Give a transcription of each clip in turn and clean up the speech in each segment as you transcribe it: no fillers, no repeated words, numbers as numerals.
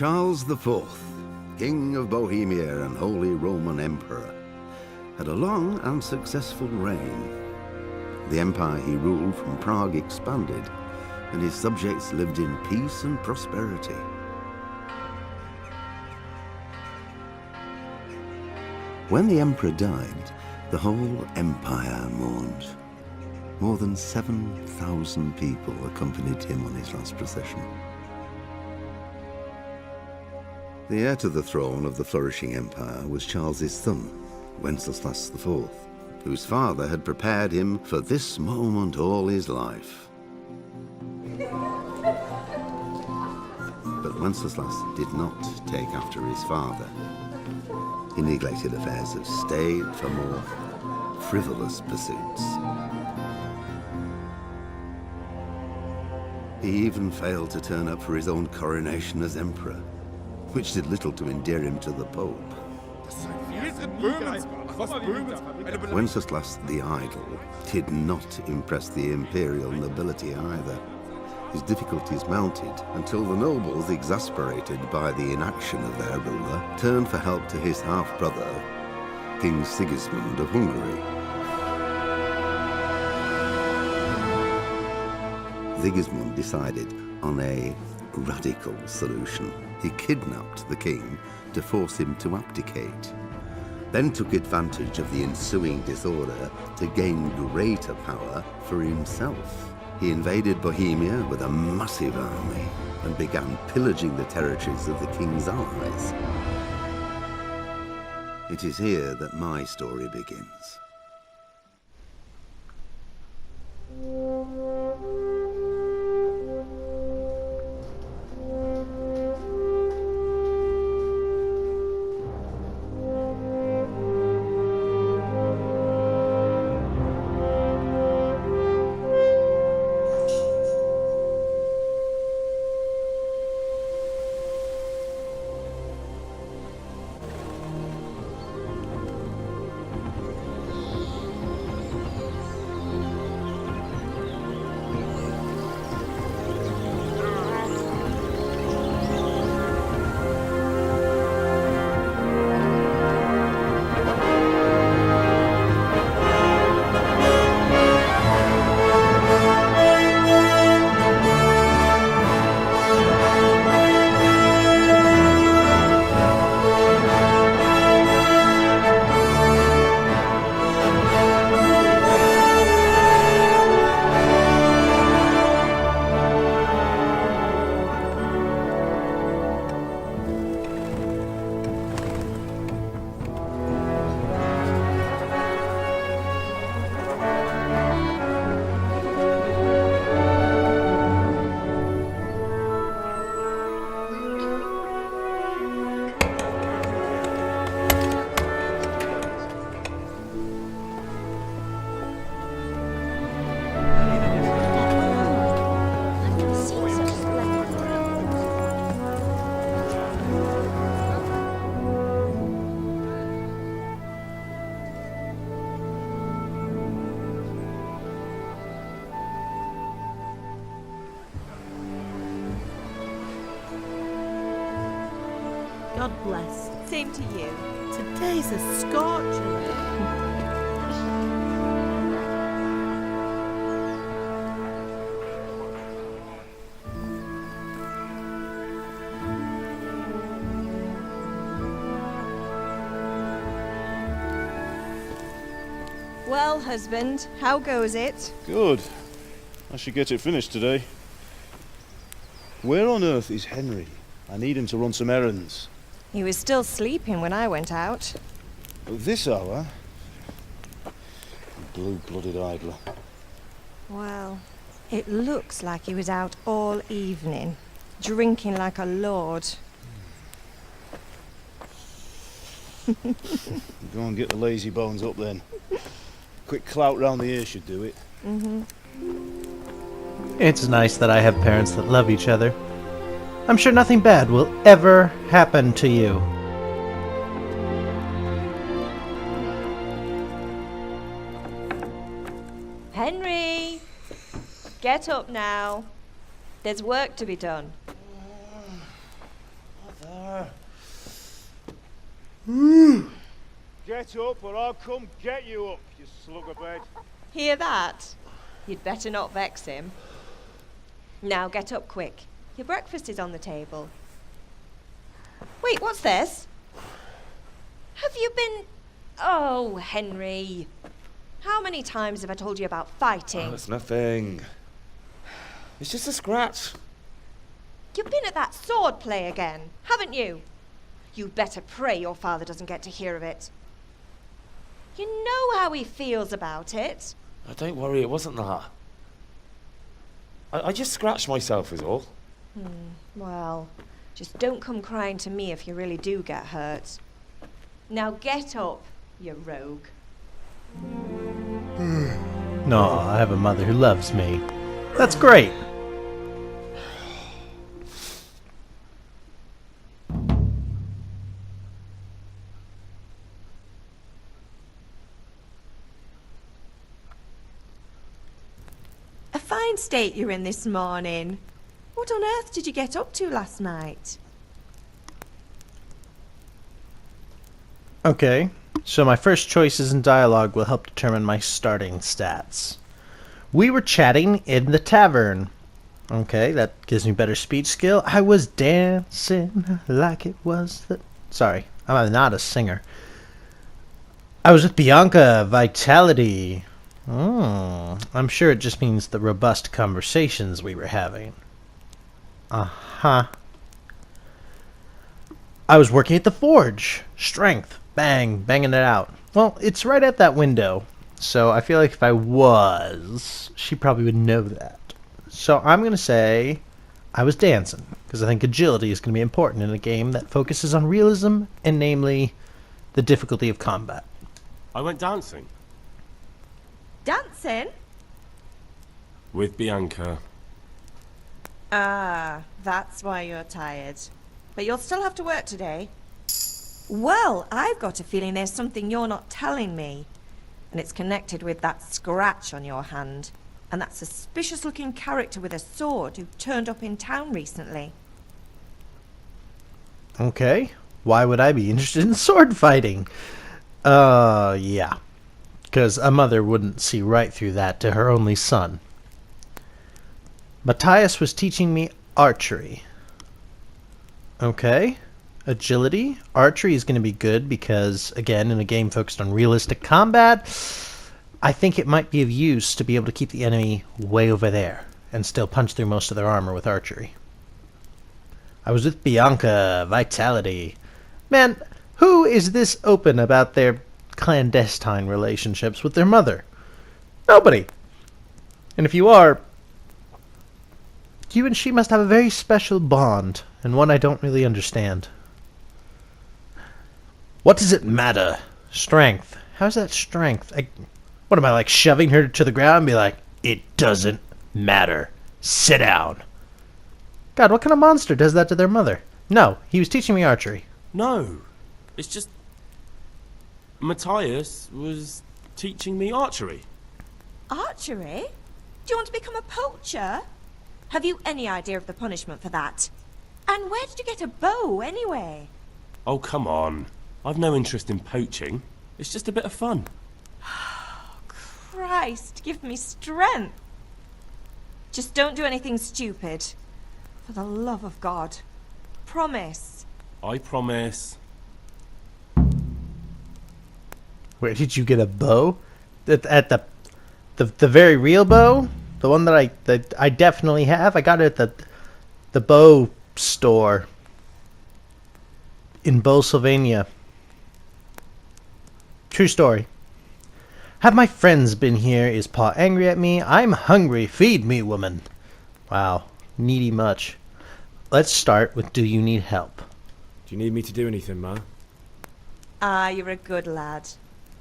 Charles IV, King of Bohemia and Holy Roman Emperor, had a long and successful reign. The empire he ruled from Prague expanded, and his subjects lived in peace and prosperity. When the emperor died, the whole empire mourned. More than 7,000 people accompanied him on his last procession. The heir to the throne of the flourishing empire was Charles's son, Wenceslas IV, whose father had prepared him for this moment all his life. But Wenceslas did not take after his father. He neglected affairs of state for more frivolous pursuits. He even failed to turn up for his own coronation as emperor, which did little to endear him to the Pope. Wenceslas the Idle did not impress the imperial nobility either. His difficulties mounted until the nobles, exasperated by the inaction of their ruler, turned for help to his half-brother, King Sigismund of Hungary. Sigismund decided on a radical solution. He kidnapped the king to force him to abdicate, then took advantage of the ensuing disorder to gain greater power for himself. He invaded Bohemia with a massive army and began pillaging the territories of the king's allies. It is here that my story begins. God bless. Same to you. Today's a scorcher. Well, husband, how goes it? Good. I should get it finished today. Where on earth is Henry? I need him to run some errands. He was still sleeping when I went out. At this hour? Blue-blooded idler. Well, it looks like he was out all evening, drinking like a lord. Go and get the lazy bones up then. Quick clout round the ear should do it. It's nice that I have parents that love each other. I'm sure nothing bad will ever happen to you. Henry! Get up now. There's work to be done. I Get up or I'll come get you up, you slug of bed. Hear that? You'd better not vex him. Now get up quick. Your breakfast is on the table. Wait, what's this? Have you been... Oh, Henry. How many times have I told you about fighting? Oh, it's nothing. It's just a scratch. You've been at that sword play again, haven't you? You'd better pray your father doesn't get to hear of it. You know how he feels about it. Oh, don't worry, it wasn't that. I just scratched myself is all. Well, just don't come crying to me if you really do get hurt. Now get up, you rogue. No, I have a mother who loves me. That's great. A fine state you're in this morning. What on earth did you get up to last night? Okay, so my first choices in dialogue will help determine my starting stats. We were chatting in the tavern. Okay, that gives me better speech skill. I was dancing like it was the... Sorry, I'm not a singer. I was with Bianca, vitality. I'm sure it just means the robust conversations we were having. Uh-huh. I was working at the forge. Strength. Bang. Banging it out. Well, it's right at that window. So I feel like if I was, she probably would know that. So I'm going to say I was dancing. Because I think agility is going to be important in a game that focuses on realism and namely the difficulty of combat. I went dancing. Dancing? With Bianca. Ah, that's why you're tired. But you'll still have to work today. Well, I've got a feeling there's something you're not telling me. And it's connected with that scratch on your hand. And that suspicious-looking character with a sword who turned up in town recently. Okay. Why would I be interested in sword fighting? Yeah. Because a mother wouldn't see right through that to her only son. Matthias was teaching me archery. Okay. Agility. Archery is going to be good because, again, in a game focused on realistic combat, I think it might be of use to be able to keep the enemy way over there and still punch through most of their armor with archery. I was with Bianca, vitality. Man, who is this open about their clandestine relationships with their mother? Nobody. And if you are, you and she must have a very special bond, and one I don't really understand. What does it matter? Strength. How's that strength? What am I, like, shoving her to the ground and be like, it doesn't matter. Sit down. God, what kind of monster does that to their mother? No, he was teaching me archery. No, it's just... Matthias was teaching me archery. Archery? Do you want to become a poacher? Have you any idea of the punishment for that? And where did you get a bow, anyway? Oh, come on. I've no interest in poaching. It's just a bit of fun. Christ, give me strength. Just don't do anything stupid. For the love of God. Promise. I promise. Where did you get a bow? At the very real bow? The one that I definitely have? I got it at the bow store in Bowsylvania. True story. Have my friends been here? Is Pa angry at me? I'm hungry. Feed me, woman. Wow. Needy much. Let's start with do you need help? Do you need me to do anything, Ma? Ah, you're a good lad.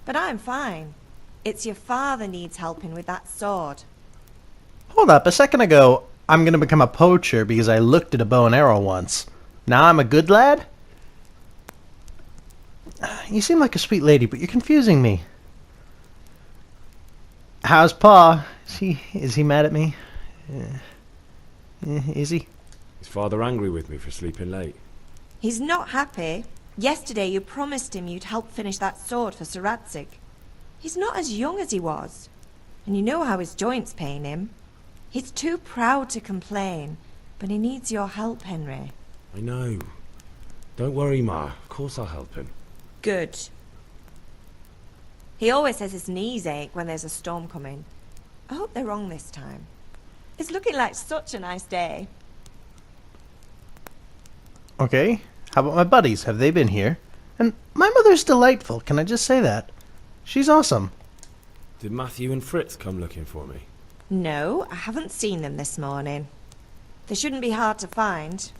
But I'm fine. It's your father needs helping with that sword. Hold up. A second ago, I'm going to become a poacher because I looked at a bow and arrow once. Now I'm a good lad? You seem like a sweet lady, but you're confusing me. How's Pa? Is he mad at me? Is he? Is Father angry with me for sleeping late? He's not happy. Yesterday you promised him you'd help finish that sword for Sir Radzig. He's not as young as he was, and you know how his joints pain him. He's too proud to complain, but he needs your help, Henry. I know. Don't worry, Ma. Of course I'll help him. Good. He always says his knees ache when there's a storm coming. I hope they're wrong this time. It's looking like such a nice day. Okay, how about my buddies? Have they been here? And my mother's delightful, can I just say that? She's awesome. Did Matthew and Fritz come looking for me? No, I haven't seen them this morning. They shouldn't be hard to find.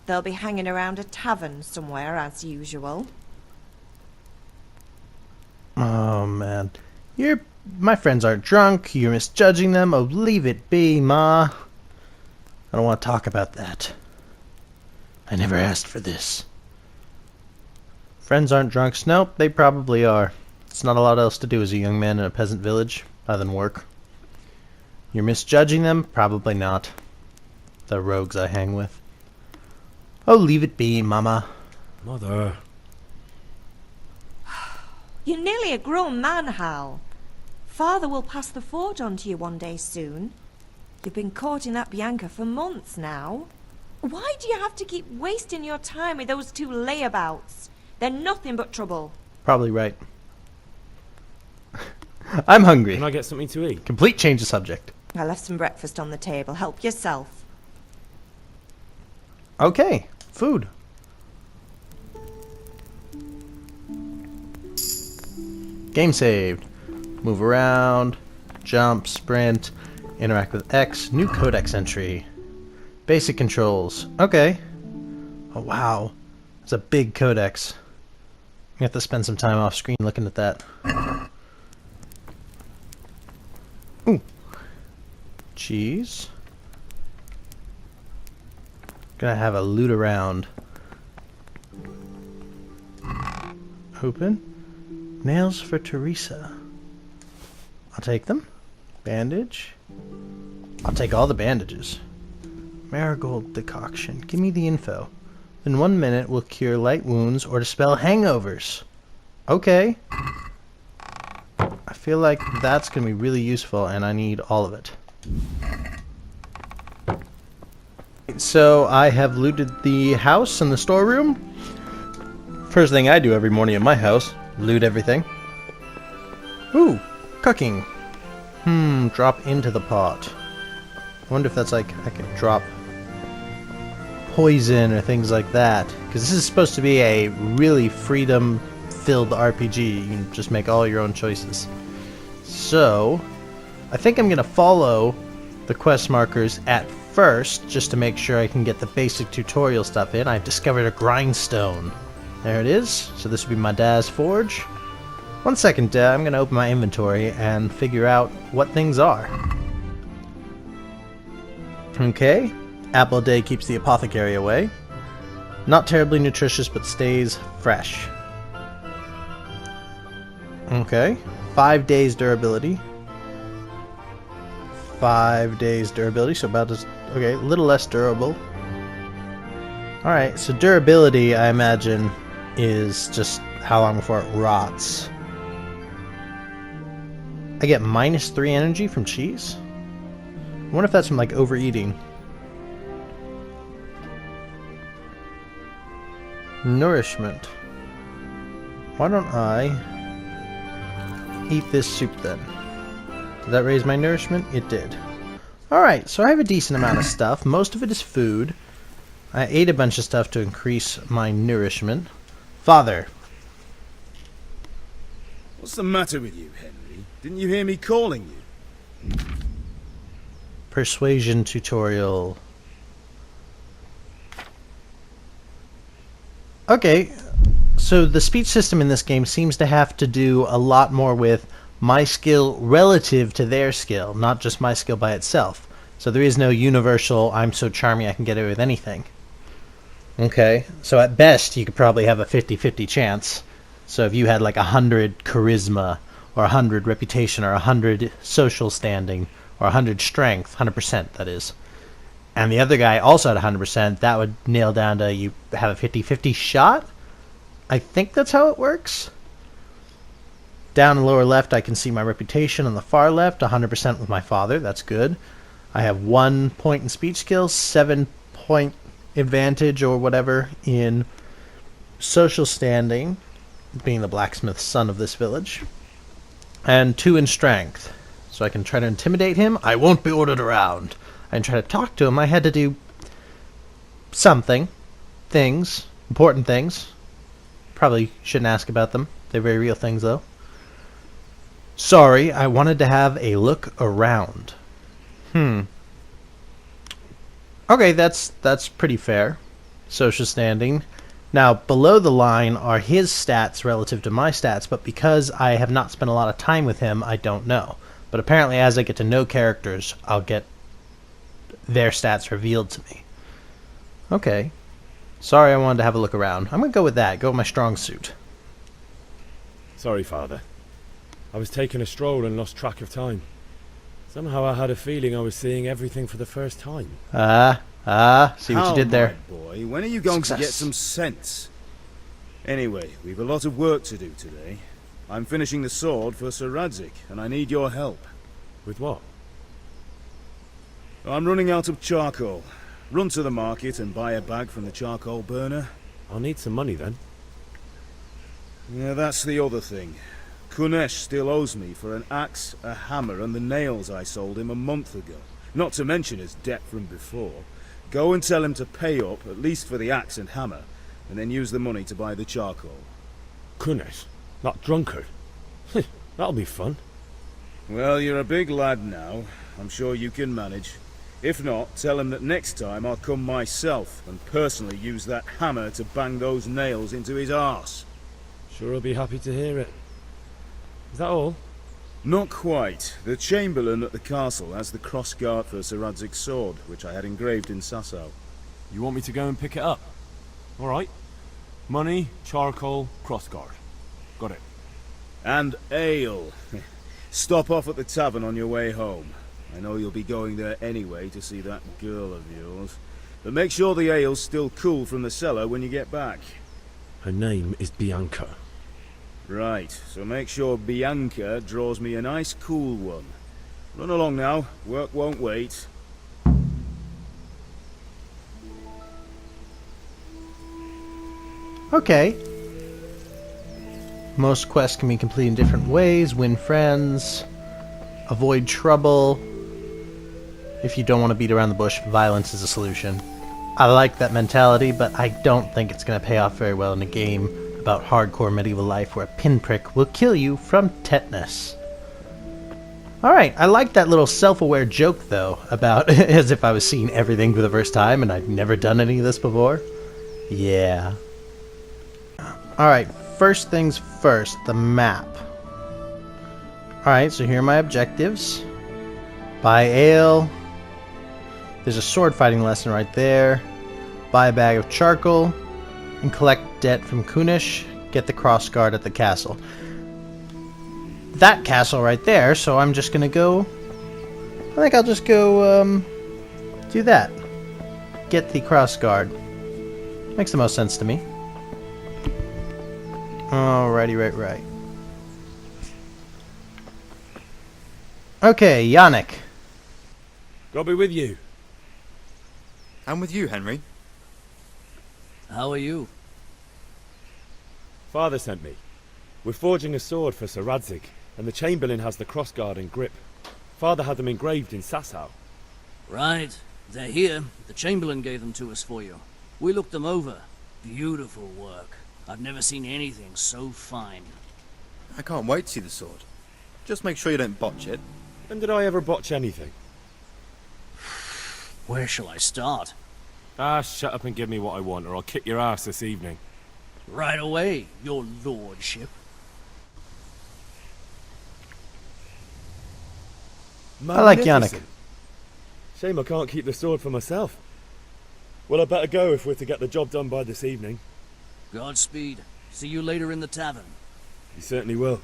They'll be hanging around a tavern somewhere as usual. Oh man, my friends aren't drunk, you're misjudging them, oh leave it be, Ma. I don't want to talk about that. I never asked for this. Friends aren't drunks? Nope, they probably are. It's not a lot else to do as a young man in a peasant village, other than work. You're misjudging them? Probably not. The rogues I hang with. Oh, leave it be, Mama. Mother. You're nearly a grown man, Hal. Father will pass the forge on to you one day soon. You've been courting that Bianca for months now. Why do you have to keep wasting your time with those two layabouts? They're nothing but trouble. Probably right. I'm hungry. Can I get something to eat? Complete change of subject. I left some breakfast on the table. Help yourself. Okay, food. Game saved. Move around, jump, sprint, interact with X, new codex entry. Basic controls. Okay. Oh wow. It's a big codex. You have to spend some time off screen looking at that. Ooh. Cheese. Gonna have a loot around. Open. Nails for Teresa. I'll take them. Bandage. I'll take all the bandages. Marigold decoction. Give me the info. In 1 minute will cure light wounds or dispel hangovers. Okay. I feel like that's going to be really useful and I need all of it. So I have looted the house and the storeroom. First thing I do every morning in my house, loot everything. Ooh, cooking. Drop into the pot. I wonder if that's like, I can drop poison or things like that. Because this is supposed to be a really freedom-filled RPG. You can just make all your own choices. So, I think I'm going to follow the quest markers at first, just to make sure I can get the basic tutorial stuff in. I've discovered a grindstone. There it is. So this will be my dad's forge. 1 second, Dad. I'm going to open my inventory and figure out what things are. Okay. Apple a day keeps the apothecary away. Not terribly nutritious, but stays fresh. Okay. 5 days durability. 5 days durability, so about as... Okay, a little less durable. Alright, so durability, I imagine, is just how long before it rots. I get -3 energy from cheese? I wonder if that's from, like, overeating. Nourishment. Why don't I eat this soup then? Did that raise my nourishment? It did. Alright, so I have a decent amount of stuff. Most of it is food. I ate a bunch of stuff to increase my nourishment. Father. What's the matter with you, Henry? Didn't you hear me calling you? Persuasion tutorial. Okay, so the speech system in this game seems to have to do a lot more with my skill relative to their skill, not just my skill by itself. So there is no universal, I'm so charming I can get away with anything. Okay, so at best you could probably have a 50-50 chance. So if you had like 100 charisma, or 100 reputation, or 100 social standing, or 100 strength, 100% that is, and the other guy also had 100%, that would nail down to you have a 50-50 shot? I think that's how it works. Down in the lower left, I can see my reputation. On the far left, 100% with my father. That's good. I have 1 point in speech skills, 7 point advantage or whatever in social standing, being the blacksmith's son of this village, and 2 in strength. So I can try to intimidate him. I won't be ordered around. I can try to talk to him. I had to do something. Things. Important things. Probably shouldn't ask about them. They're very real things, though. Sorry, I wanted to have a look around. Okay, that's pretty fair. Social standing. Now, below the line are his stats relative to my stats, but because I have not spent a lot of time with him, I don't know. But apparently, as I get to know characters, I'll get their stats revealed to me. Okay. Sorry, I wanted to have a look around. I'm going to go with that. Go with my strong suit. Sorry, Father. I was taking a stroll and lost track of time. Somehow I had a feeling I was seeing everything for the first time. See what you did there. My boy, when are you going to get Success. some sense? Anyway, we've a lot of work to do today. I'm finishing the sword for Sir Radzig, and I need your help. With what? I'm running out of charcoal. Run to the market and buy a bag from the charcoal burner. I'll need some money then. Yeah, that's the other thing. Kunesh still owes me for an axe, a hammer, and the nails I sold him a month ago. Not to mention his debt from before. Go and tell him to pay up, at least for the axe and hammer, and then use the money to buy the charcoal. Kunesh? That drunkard? That'll be fun. Well, you're a big lad now. I'm sure you can manage. If not, tell him that next time I'll come myself and personally use that hammer to bang those nails into his arse. Sure, I'll be happy to hear it. Is that all? Not quite. The Chamberlain at the castle has the crossguard for Sir Radzig's sword, which I had engraved in Sasau. You want me to go and pick it up? All right. Money, charcoal, crossguard. Got it. And ale. Stop off at the tavern on your way home. I know you'll be going there anyway to see that girl of yours. But make sure the ale's still cool from the cellar when you get back. Her name is Bianca. Right, so make sure Bianca draws me a nice cool one. Run along now, work won't wait. Okay. Most quests can be completed in different ways. Win friends. Avoid trouble. If you don't want to beat around the bush, violence is a solution. I like that mentality, but I don't think it's going to pay off very well in a game about hardcore medieval life where a pinprick will kill you from tetanus. Alright, I like that little self-aware joke, though, about as if I was seeing everything for the first time and I'd never done any of this before. Yeah. Alright, first things first, the map. Alright, so here are my objectives. Buy ale. There's a sword fighting lesson right there. Buy a bag of charcoal. And collect debt from Kunesh. Get the crossguard at the castle. That castle right there, so I'm just gonna go... I think I'll just go, do that. Get the crossguard. Makes the most sense to me. Alrighty, right. Okay, Yannick. God be with you. I'm with you, Henry. How are you? Father sent me. We're forging a sword for Sir Radzig, and the Chamberlain has the crossguard and grip. Father had them engraved in Sasau. Right. They're here. The Chamberlain gave them to us for you. We looked them over. Beautiful work. I've never seen anything so fine. I can't wait to see the sword. Just make sure you don't botch it. When did I ever botch anything? Where shall I start? Shut up and give me what I want, or I'll kick your ass this evening. Right away, your lordship. I like Yannick. Shame I can't keep the sword for myself. Well, I better go if we're to get the job done by this evening. Godspeed. See you later in the tavern. You certainly will.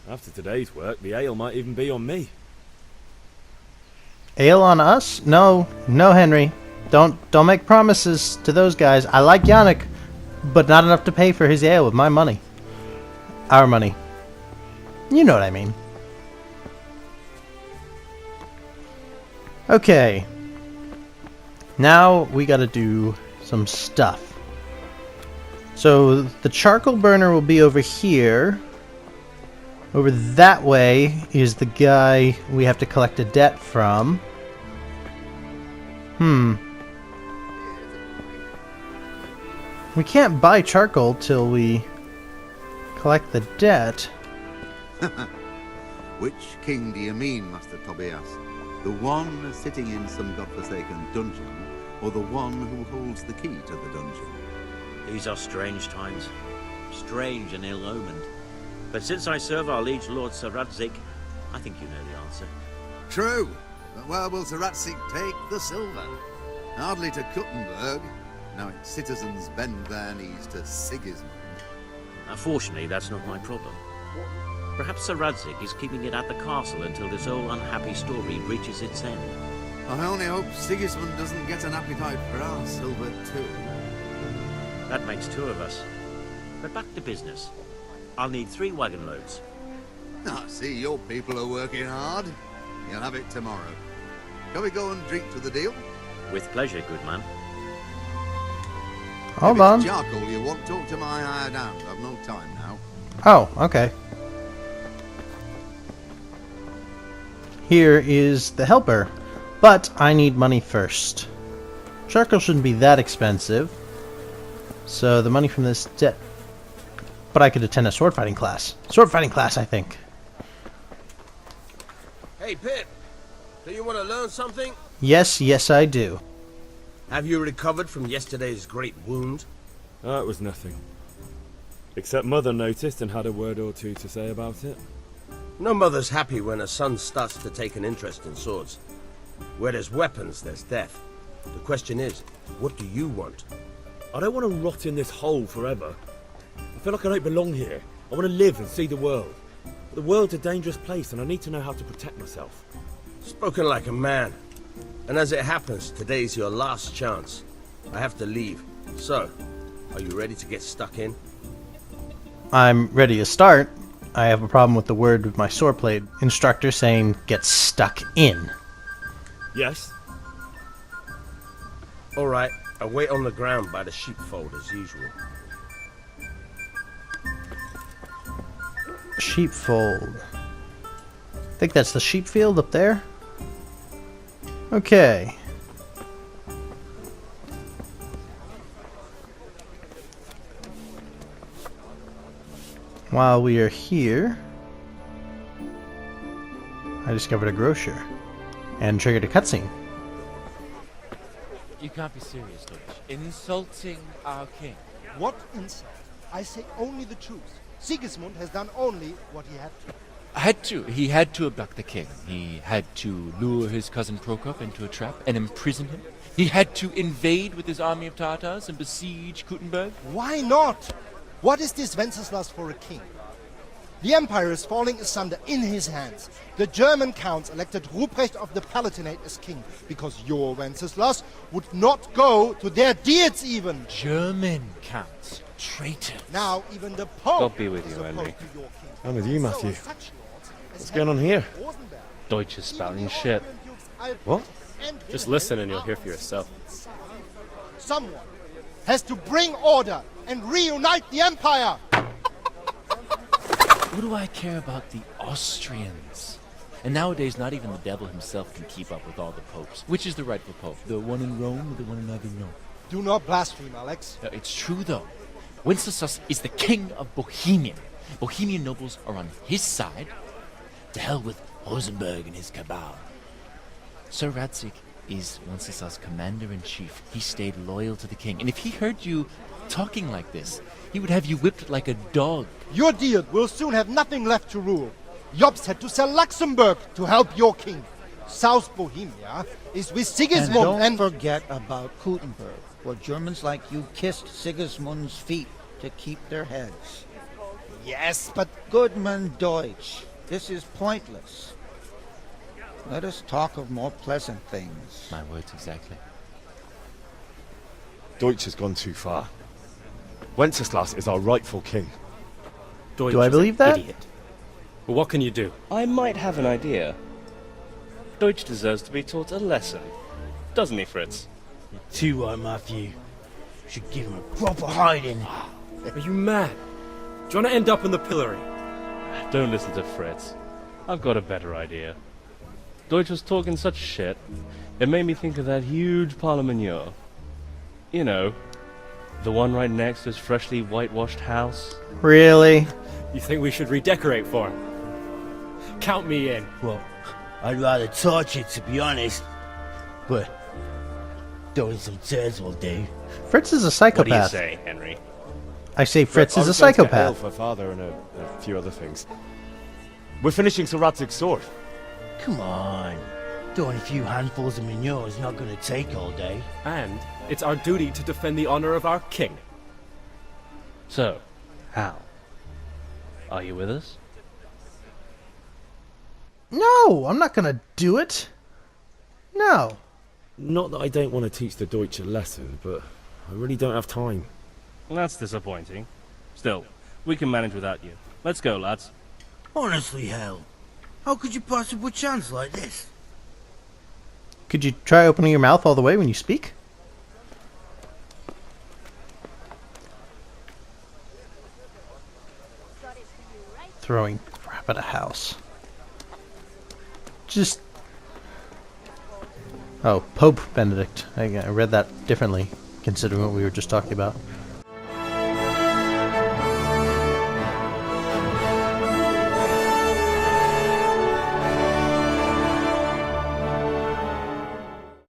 After today's work, the ale might even be on me. Ale on us? No, Henry. Don't make promises to those guys. I like Yannick, but not enough to pay for his ale with my money. Our money. You know what I mean. Okay. Now we gotta do some stuff. So the charcoal burner will be over here. Over that way is the guy we have to collect a debt from. We can't buy charcoal till we collect the debt. Which king do you mean, Master Tobias? The one sitting in some godforsaken dungeon, or the one who holds the key to the dungeon? These are strange times. Strange and ill-omened. But since I serve our liege lord Sir Radzig, I think you know the answer. True, but where will Sir Radzig take the silver? Hardly to Kuttenberg. Now its citizens bend their knees to Sigismund. Unfortunately, that's not my problem. Perhaps Sir Radzig is keeping it at the castle until this old unhappy story reaches its end. I only hope Sigismund doesn't get an appetite for our silver too. That makes two of us. But back to business. I'll need 3 wagon loads. I see your people are working hard. You'll have it tomorrow. Shall we go and drink to the deal? With pleasure, good man. Hold on. If it's charcoal you want, talk to my hired hand. I've no time now. Oh, okay. Here is the helper. But I need money first. Charcoal shouldn't be that expensive. So the money from this debt. But I could attend a sword fighting class. Sword fighting class, I think. Hey, Pip. Do you want to learn something? Yes, I do. Have you recovered from yesterday's great wound? It was nothing. Except Mother noticed and had a word or two to say about it. No mother's happy when a son starts to take an interest in swords. Where there's weapons, there's death. The question is, what do you want? I don't want to rot in this hole forever. I feel like I don't belong here. I want to live and see the world. But the world's a dangerous place and I need to know how to protect myself. Spoken like a man. And as it happens, today's your last chance. I have to leave. So, are you ready to get stuck in? I'm ready to start. I have a problem with the word with my swordblade instructor saying get stuck in. Yes? Alright, I'll wait on the ground by the sheepfold as usual. Sheepfold. I think that's the sheep field up there. Okay. While we are here, I discovered a grocer and triggered a cutscene. You can't be serious, Deutsch. Insulting our king. What insult? I say only the truth. Sigismund has done only what he had to. He had to abduct the king. He had to lure his cousin Prokop into a trap and imprison him. He had to invade with his army of Tatars and besiege Kuttenberg. Why not? What is this Wenceslas for a king? The empire is falling asunder in his hands. The German counts elected Ruprecht of the Palatinate as king because your Wenceslas would not go to their deeds even. German counts. Traitors. Now even the Pope God be with you, Henry. I'm with you, Matthew. What's going on here? Deutsch is spouting shit. What? Just listen and you'll hear for yourself. Someone has to bring order and reunite the empire. What do I care about the Austrians? And nowadays, not even the devil himself can keep up with all the popes. Which is the rightful pope? The one in Rome or the one in Avignon? Do not blaspheme, Alex. No, it's true, though. Wenceslas is the king of Bohemia. Bohemian nobles are on his side. To hell with Rosenberg and his cabal. Sir Radzig is Wenceslas' commander-in-chief. He stayed loyal to the king. And if he heard you talking like this, he would have you whipped like a dog. Your deal will soon have nothing left to rule. Jobst had to sell Luxembourg to help your king. South Bohemia is with Sigismund and don't forget about Kuttenberg, where Germans like you kissed Sigismund's feet to keep their heads. Yes, but... Goodman Deutsch, this is pointless. Let us talk of more pleasant things. My words exactly. Deutsch has gone too far. Wenceslas is our rightful king. Do I believe that? Idiot. Well, what can you do? I might have an idea. Deutsch deserves to be taught a lesson. Doesn't he, Fritz? Too right, Matthew. Should give him a proper hiding. Are you mad? Do you want to end up in the pillory? Don't listen to Fritz. I've got a better idea. Deutsch was talking such shit, it made me think of that huge parliament. You know, the one right next to his freshly whitewashed house. Really? You think we should redecorate for him? Count me in. Well, I'd rather torch it, to be honest. But throwing some turds will do. Fritz is a What psychopath. do you say, Henry? I say Fritz I is a was going to get psychopath. ale for father and a few other things. We're finishing Sir Radzig's sword. Come on. Throwing a few handfuls of manure is not going to take all day. And it's our duty to defend the honor of our king. So, Hal, are you with us? No, I'm not gonna do it. No. Not that I don't want to teach the Deutsch a lesson, but I really don't have time. That's disappointing. Still, we can manage without you. Let's go, lads. Honestly, Hal, how could you possibly chance like this? Could you try opening your mouth all the way when you speak? Throwing crap at a house. Just... Oh, Pope Benedict. I read that differently, considering what we were just talking about.